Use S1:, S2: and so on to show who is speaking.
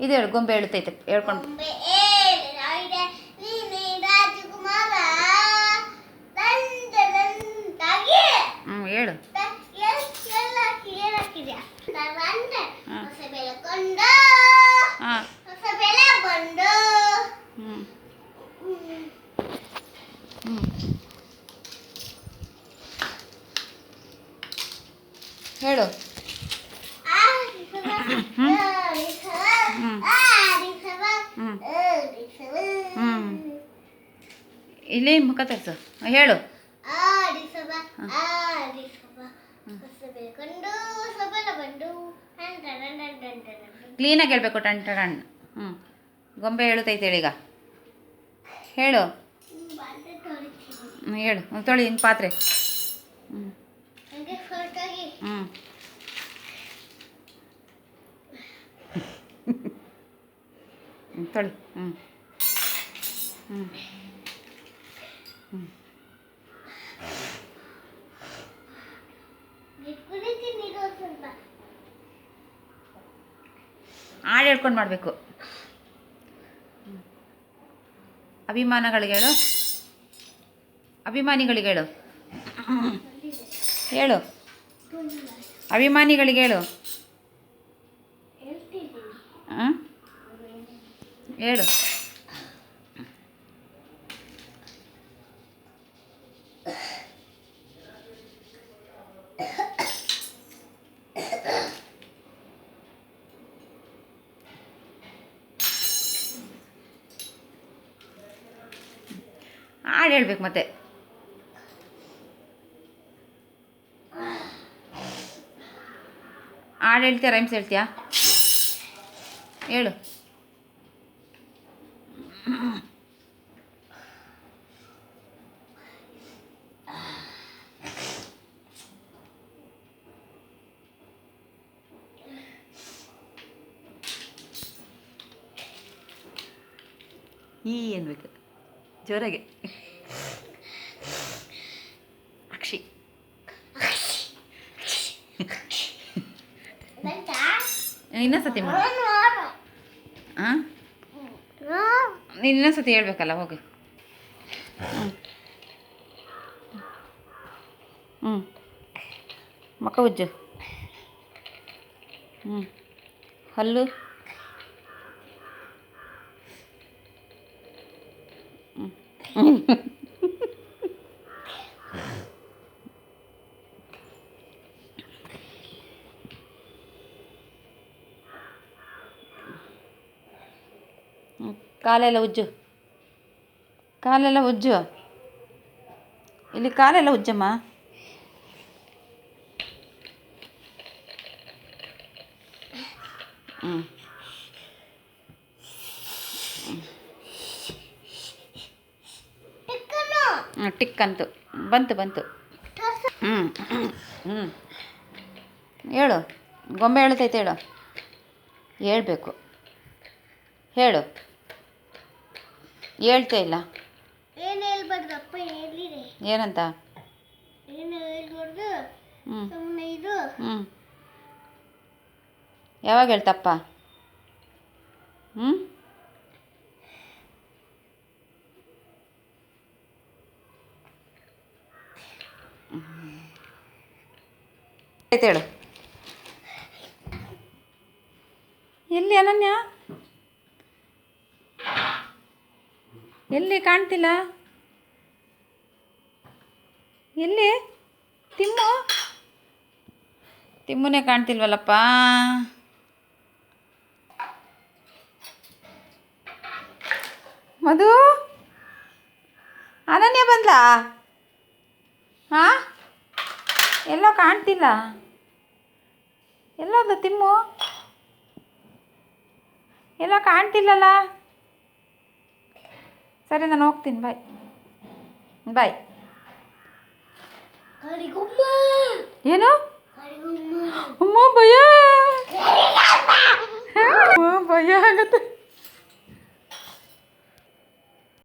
S1: ಇದು ಹೇಳು, ಗೊಂಬೆ ಹೇಳುತ್ತೈತೆ ಹೇಳ್ಕೊಂಡು. ಹೇಳು. ಹೇಳು. ಇಲ್ಲಿ ಮುಖ ತರಿಸು, ಹೇಳು. ಕ್ಲೀನಾಗಿ ಹೇಳ್ಬೇಕು, ಟಣ್ ಟಣ್. ಗೊಂಬೆ ಹೇಳುತ್ತೈತೆ ಹೇಳೀಗ, ಹೇಳು. ಹೇಳು, ತೊಳಿ ಇನ್ನು ಪಾತ್ರೆ. ತೊಳಿ. ಹಾಡು ಹೇಳ್ಕೊಂಡು ಮಾಡಬೇಕು. ಅಭಿಮಾನಿಗಳಿಗೆ ಹೇಳು. ಹೇಳು, ಅಭಿಮಾನಿಗಳಿಗೆ ಹೇಳು. ಹೇಳು. ಹಾಡು ಹೇಳ್ಬೇಕು ಮತ್ತೆ. ಹಾಡು ಹೇಳ್ತೀಯ, ರೈಮ್ಸ್ ಹೇಳ್ತೀಯಾ? ಹೇಳು. ಅನ್ಬೇಕು ಜೋರಾಗೆ. ಅಕ್ಷಿ. ಇನ್ನೊಂದ್ಸತಿ ಮಾಡು. ಇನ್ನೊಂದ್ಸತಿ ಹೇಳ್ಬೇಕಲ್ಲ, ಹೋಗಿ. ಮಕ್ಕ ಉಜ್ಜು. ಹಲ್ಲು. ಕಾಲೆಲ್ಲ ಉಜ್ಜು. ಕಾಲೆಲ್ಲ ಉಜ್ಜು. ಇಲ್ಲಿ ಕಾಲೆಲ್ಲ ಉಜ್ಜಮ್ಮ. ಟಿಕ್ ಅಂತು ಬಂತು. ಹೇಳು, ಗೊಂಬೆ ಹೇಳ್ತೈತೆ ಹೇಳು. ಹೇಳ್ಬೇಕು, ಹೇಳು. ಹೇಳ್ತಾ ಇಲ್ಲ. ಏನಂತ? ಯಾವಾಗ ಹೇಳ್ತಪ್ಪ? ಹೇಳು. ಎಲ್ಲಿ ಅನನ್ಯ? ಎಲ್ಲಿ ಕಾಣ್ತಿಲ್ಲ? ಎಲ್ಲಿ ತಿಮ್ಮನೇ ಕಾಣ್ತಿಲ್ವಲ್ಲಪ್ಪ. ಮಧು, ಅನನ್ಯ ಬಂದ್ಲಾ? ಎಲ್ಲೋ ಕಾಣ್ತಿಲ್ಲ. ಎಲ್ಲೋದು ತಿಮ್ಮು? ಎಲ್ಲೋ ಕಾಣ್ತಿಲ್ಲಲ್ಲ. ಸರಿ, ನಾನು ಹೋಗ್ತೀನಿ. ಬಾಯ್. ಏನು? ಅಮ್ಮ ಭಯ ಆಗತ್ತೆ.